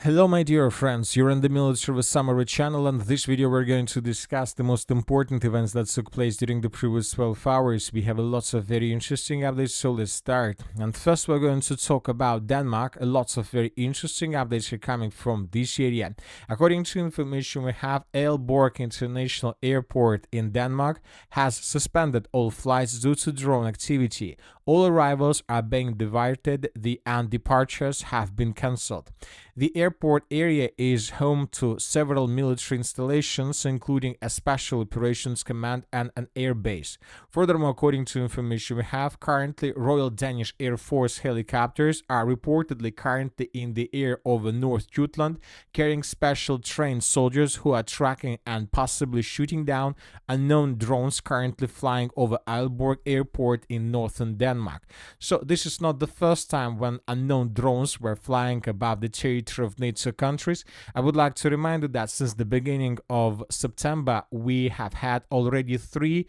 Hello my dear friends, you're in the Military Summary channel, and in this video we're going to discuss the most important events that took place during the previous 12 hours. We have lots of very interesting updates, so let's start. And first we're going to talk about Denmark. Lots of very interesting updates are coming from this area. According to information we have, Aalborg International Airport in Denmark has suspended all flights due to drone activity. All arrivals are being diverted, and departures have been cancelled. The airport area is home to several military installations, including a Special Operations Command and an air base. Furthermore, according to information we have, currently Royal Danish Air Force helicopters are reportedly currently in the air over North Jutland, carrying special trained soldiers who are tracking and possibly shooting down unknown drones currently flying over Aalborg Airport in northern Denmark. So this is not the first time when unknown drones were flying above the territory of NATO countries. I would like to remind you that since the beginning of September, we have had already three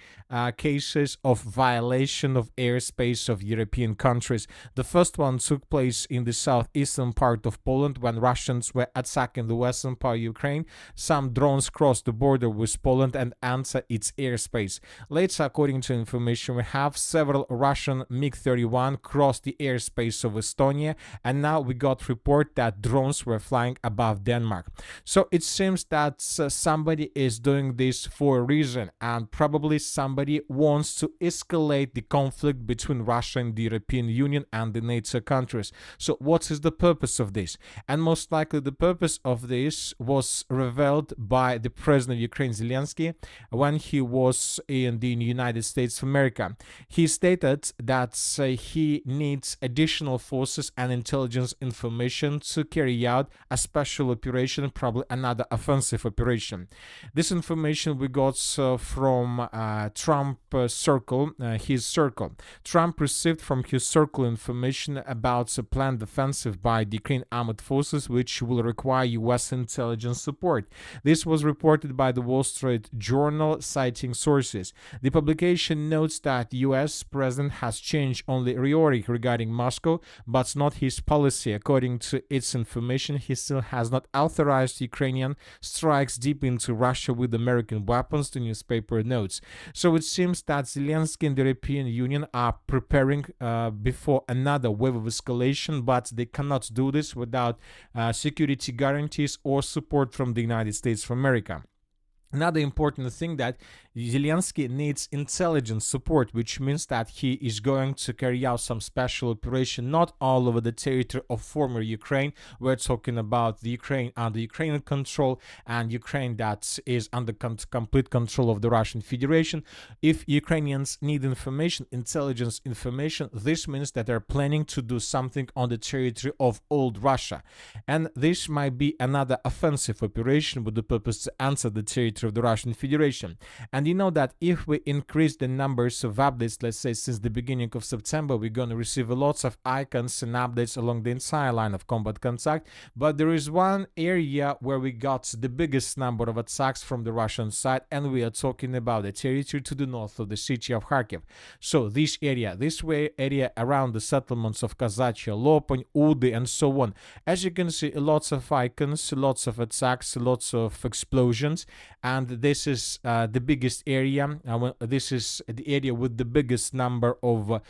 cases of violation of airspace of European countries. The first one took place in the southeastern part of Poland when Russians were attacking the western part of Ukraine. Some drones crossed the border with Poland and entered its airspace. Later, according to information we have, several Russian MiG-31 crossed the airspace of Estonia, and now we got report that drones were flying above Denmark. So it seems that somebody is doing this for a reason, and probably somebody wants to escalate the conflict between Russia and the European Union and the NATO countries. So what is the purpose of this? And most likely the purpose of this was revealed by the president of Ukraine, Zelensky, when he was in the United States of America. He stated that he needs additional forces and intelligence information to carry out a special operation, probably another offensive operation. This information we got from Trump circle, his circle. Trump received from his circle information about a planned offensive by the Ukraine armed forces, which will require U.S. intelligence support. This was reported by the Wall Street Journal, citing sources. The publication notes that U.S. president has changed only rhetoric regarding Moscow, but not his policy. According to its information, he still has not authorized Ukrainian strikes deep into Russia with American weapons, the newspaper notes. So it seems that Zelensky and the European Union are preparing before another wave of escalation, but they cannot do this without security guarantees or support from the United States of America. Another important thing that Zelensky needs intelligence support, which means that he is going to carry out some special operation not all over the territory of former Ukraine. We're talking about the Ukraine under Ukrainian control and Ukraine that is under complete control of the Russian Federation. If Ukrainians need information, intelligence information, this means that they're planning to do something on the territory of old Russia. And this might be another offensive operation with the purpose to enter the territory of the Russian Federation. And you know that if we increase the numbers of updates, let's say since the beginning of September, we're going to receive lots of icons and updates along the entire line of combat contact. But there is one area where we got the biggest number of attacks from the Russian side, and we are talking about the territory to the north of the city of Kharkiv. So this area, area around the settlements of Kazachia, Lopan, Udy, and so on. As you can see, lots of icons, lots of attacks, lots of explosions, and this is the biggest area. This is the area with the biggest number of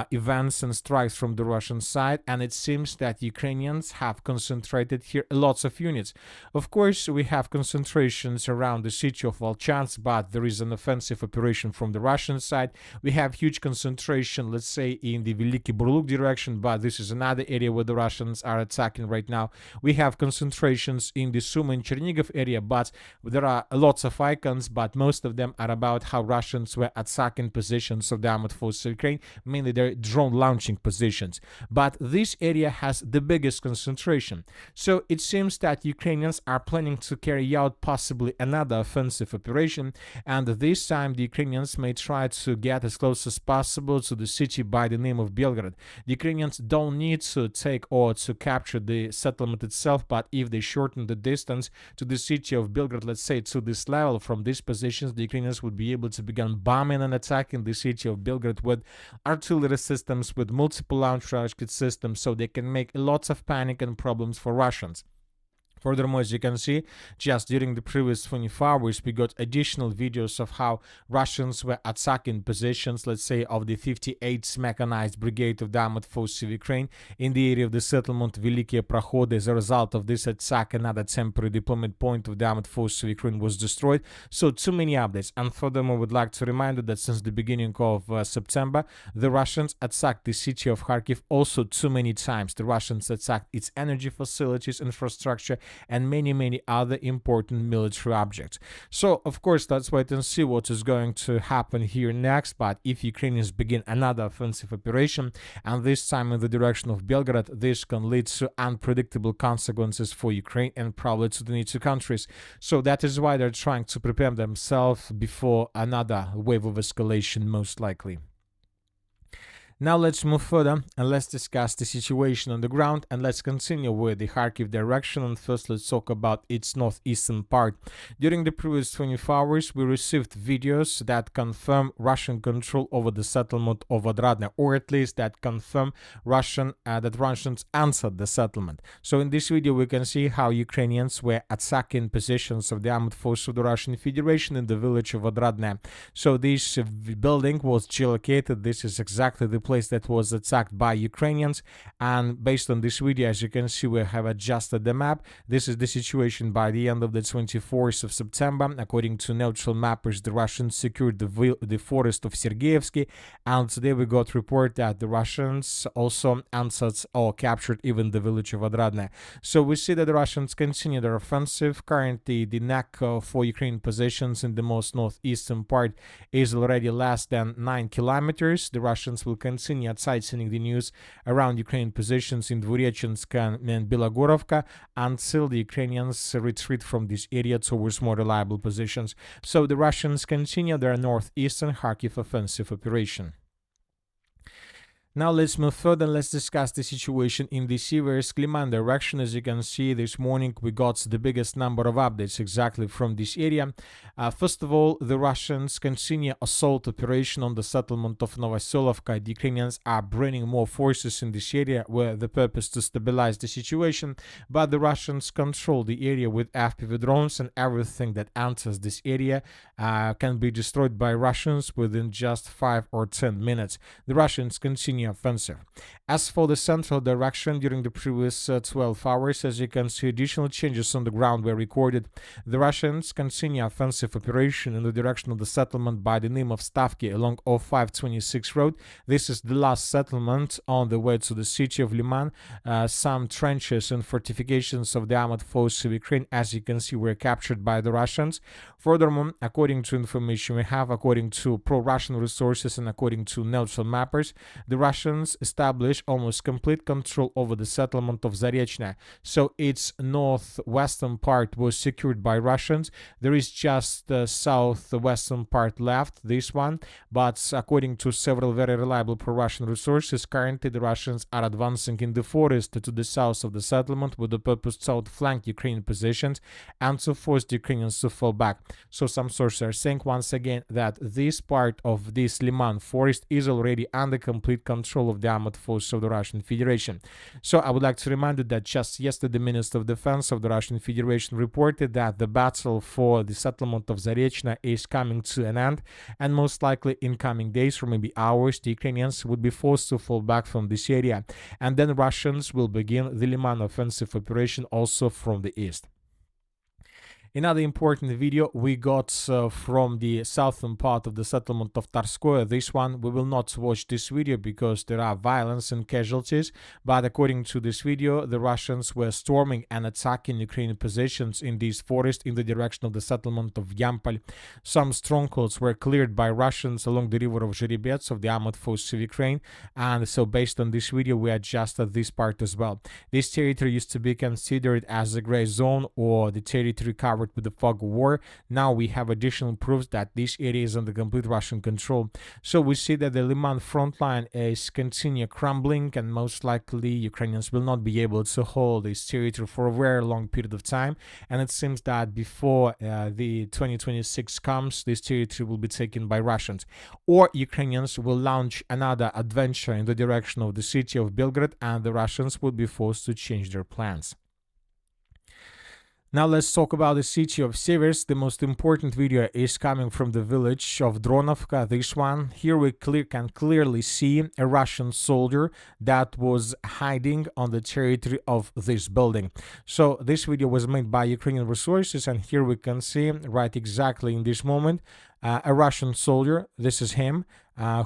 events and strikes from the Russian side, and it seems that Ukrainians have concentrated here lots of units. Of course, we have concentrations around the city of Volchansk, but there is an offensive operation from the Russian side. We have huge concentration, let's say, in the Veliki Burluk direction, but this is another area where the Russians are attacking right now. We have concentrations in the Sumy and Chernihiv area, but there are lots of icons, but most of them are about how Russians were attacking positions of the armed forces of Ukraine, mainly their drone launching positions. But this area has the biggest concentration. So it seems that Ukrainians are planning to carry out possibly another offensive operation, and this time the Ukrainians may try to get as close as possible to the city by the name of Belgrade. The Ukrainians don't need to take or to capture the settlement itself, but if they shorten the distance to the city of Belgrade, let's say to this level from these positions, the Ukrainians would be able to begin bombing and attacking the city of Belgrade with artillery systems, with multiple launch rocket systems, so they can make lots of panic and problems for Russians. Furthermore, as you can see, just during the previous 24 hours, we got additional videos of how Russians were attacking positions, let's say, of the 58th Mechanized Brigade of the Armored Forces of Ukraine in the area of the settlement Velikie Prokhody. As a result of this attack, another temporary deployment point of the Armored Forces of Ukraine was destroyed. So, too many updates. And furthermore, would like to remind you that since the beginning of September, the Russians attacked the city of Kharkiv also too many times. The Russians attacked its energy facilities, infrastructure, and many other important military objects. So, of course, let's wait and see what is going to happen here next. But if Ukrainians begin another offensive operation, and this time in the direction of Belgrade, this can lead to unpredictable consequences for Ukraine and probably to the NATO countries. So that is why they're trying to prepare themselves before another wave of escalation, most likely. Now let's move further and let's discuss the situation on the ground, and let's continue with the Kharkiv direction. And first let's talk about its northeastern part. During the previous 24 hours, we received videos that confirm Russian control over the settlement of Odradne, or at least that confirm that Russians answered the settlement. So in this video we can see how Ukrainians were attacking positions of the armed forces of the Russian Federation in the village of Odradne. So this building was geolocated. This is exactly the place that was attacked by Ukrainians, and based on this video, as you can see, we have adjusted the map. This is the situation by the end of the 24th of September. According to neutral mappers, the Russians secured the forest of Sergeyevsky, and today we got report that the Russians also answered or captured even the village of Odradne. So we see that the Russians continue their offensive. Currently, the neck for Ukrainian positions in the most northeastern part is already less than 9 kilometers. The Russians will continue sightseeing the news around Ukrainian positions in Dvorechinsk and Bilogorovka until the Ukrainians retreat from this area towards more reliable positions. So the Russians continue their northeastern Kharkiv offensive operation. Now let's move further and let's discuss the situation in the Sieversk Leman direction. As you can see, this morning we got the biggest number of updates exactly from this area. First of all, the Russians continue assault operation on the settlement of Novoselovka. The Ukrainians are bringing more forces in this area with the purpose to stabilize the situation, but the Russians control the area with FPV drones, and everything that enters this area can be destroyed by Russians within just 5 or 10 minutes. The Russians continue offensive. As for the central direction, during the previous 12 hours, as you can see, additional changes on the ground were recorded. The Russians continue offensive operation in the direction of the settlement by the name of Stavki along 0526 road. This is the last settlement on the way to the city of Leman. Some trenches and fortifications of the armored forces of Ukraine, as you can see, were captured by the Russians. Furthermore, according to information we have, according to pro-Russian resources and according to neutral mappers, the Russians established almost complete control over the settlement of Zaporizhzhia. So its northwestern part was secured by Russians. There is just the southwestern part left, this one, but according to several very reliable pro-Russian resources, currently the Russians are advancing in the forest to the south of the settlement with the purpose to outflank Ukrainian positions and to force the Ukrainians to fall back. So some sources are saying once again that this part of this Leman forest is already under complete control of the armored forces of the Russian Federation. So I would like to remind you that just yesterday the Minister of Defense of the Russian Federation reported that the battle for the settlement of Zaporizhzhia is coming to an end, and most likely in coming days or maybe hours the Ukrainians would be forced to fall back from this area, and then Russians will begin the Leman offensive operation also from the east. Another important video we got from the southern part of the settlement of Tarskoye. This one, we will not watch this video because there are violence and casualties, but according to this video, the Russians were storming and attacking Ukrainian positions in this forest in the direction of the settlement of Yampol. Some strongholds were cleared by Russians along the river of Zherebets of the armored forces of Ukraine, and so based on this video, we adjusted this part as well. This territory used to be considered as a gray zone or the territory covered with the fog of war. Now we have additional proofs that this area is under complete Russian control. So we see that the Leman front line is continue crumbling, and most likely Ukrainians will not be able to hold this territory for a very long period of time. And it seems that before the 2026 comes, this territory will be taken by Russians, or Ukrainians will launch another adventure in the direction of the city of Belgrade, and the Russians will be forced to change their plans. Now let's talk about the city of Sieversk. The most important video is coming from the village of Dronovka, this one. Here we can clearly see a Russian soldier that was hiding on the territory of this building. So this video was made by Ukrainian resources, and here we can see right exactly in this moment a Russian soldier, this is him,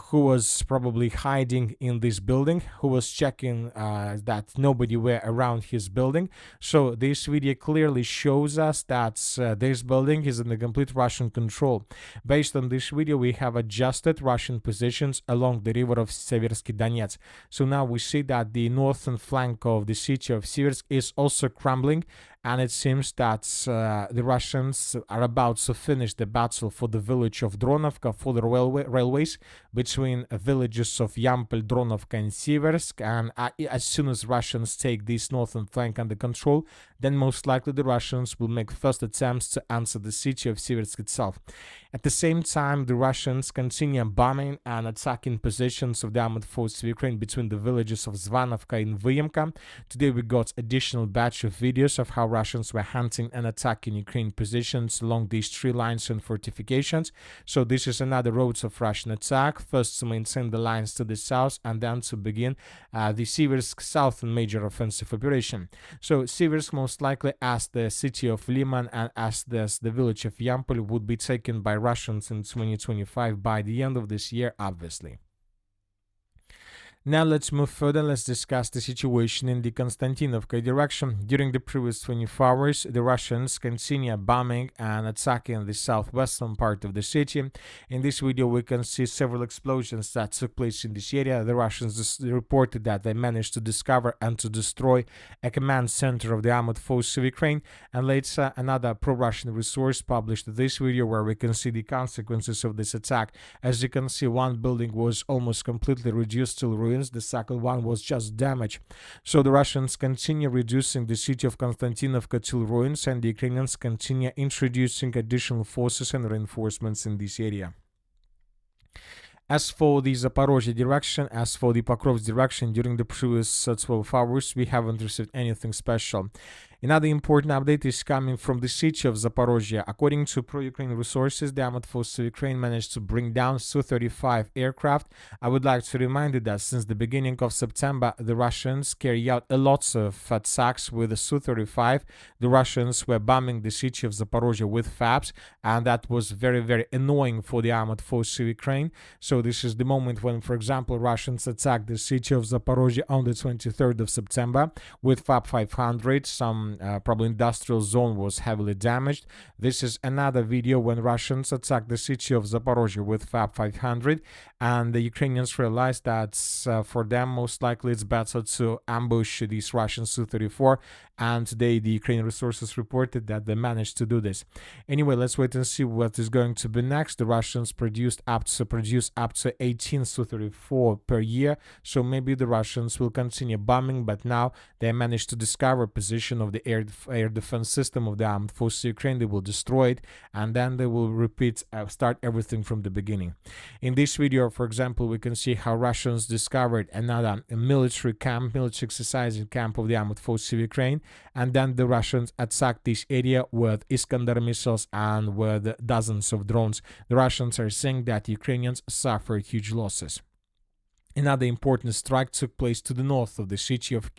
who was probably hiding in this building, who was checking that nobody were around his building. So this video clearly shows us that this building is in the complete Russian control. Based on this video, we have adjusted Russian positions along the river of Seversky Donetsk. So now we see that the northern flank of the city of Sieversk is also crumbling, and it seems that the Russians are about to finish the battle for the village of Dronovka, for the railways between villages of Yampol, Dronovka, and Sieversk. And as soon as Russians take this northern flank under control, then most likely the Russians will make first attempts to answer the city of Sieversk itself. At the same time, the Russians continue bombing and attacking positions of the armored forces of Ukraine between the villages of Zvanovka and Vyemka. Today we got additional batch of videos of how Russians were hunting and attacking Ukraine positions along these tree lines and fortifications. So this is another road of Russian attack, first to maintain the lines to the south and then to begin the Sieversk southern major offensive operation. So Sieversk most likely, as the city of Leman and as the village of Yampol, would be taken by Russians in 2025 by the end of this year, obviously. Now let's move further. Let's discuss the situation in the Konstantinovka direction. During the previous 24 hours, the Russians continue bombing and attacking the southwestern part of the city. In this video, we can see several explosions that took place in this area. The Russians reported that they managed to discover and to destroy a command center of the armored forces of Ukraine. And later, another pro-Russian resource published this video where we can see the consequences of this attack. As you can see, one building was almost completely reduced to ruins. The second one was just damaged. So the Russians continue reducing the city of Konstantinovka to ruins, and the Ukrainians continue introducing additional forces and reinforcements in this area. As for the Zaporizhzhia direction, as for the Pokrovsk direction, during the previous 12 hours, we haven't received anything special. Another important update is coming from the city of Zaporizhzhia. According to pro-Ukraine resources, the armored forces of Ukraine managed to bring down Su-35 aircraft. I would like to remind you that since the beginning of September, the Russians carry out a lot of attacks with the Su-35. The Russians were bombing the city of Zaporizhzhia with FABs, and that was very, very annoying for the armored forces of Ukraine. So this is the moment when, for example, Russians attacked the city of Zaporizhzhia on the 23rd of September with FAB 500. Some probably industrial zone was heavily damaged. This is another video when Russians attacked the city of Zaporizhzhia with FAB 500, and the Ukrainians realized that for them most likely it's better to ambush these Russian Su-34, and today the Ukrainian resources reported that they managed to do this. Anyway, let's wait and see what is going to be next. The Russians produce up to 18 Su-34 per year, so maybe the Russians will continue bombing, but now they managed to discover position of the air defense system of the armed forces of Ukraine. They will destroy it, and then they will start everything from the beginning. In this video, for example, we can see how Russians discovered another military exercising camp of the armed forces of Ukraine, and then the Russians attacked this area with Iskander missiles and with dozens of drones. The Russians are saying that Ukrainians suffered huge losses. Another important strike took place to the north of the city of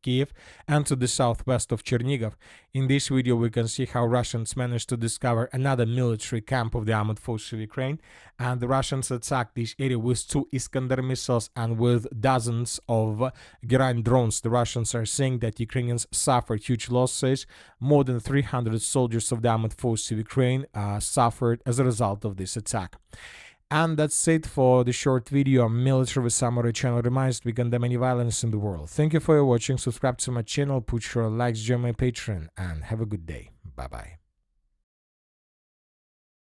Kiev and to the southwest of Chernigov. In this video, we can see how Russians managed to discover another military camp of the armored forces of Ukraine, and the Russians attacked this area with 2 Iskander missiles and with dozens of Geran drones. The Russians are saying that Ukrainians suffered huge losses. More than 300 soldiers of the armored forces of Ukraine suffered as a result of this attack. And that's it for the short video. Military Samurai channel reminds we condemn any violence in the world. Thank you for your watching. Subscribe to my channel, put your likes, join my Patreon, and have a good day. Bye bye.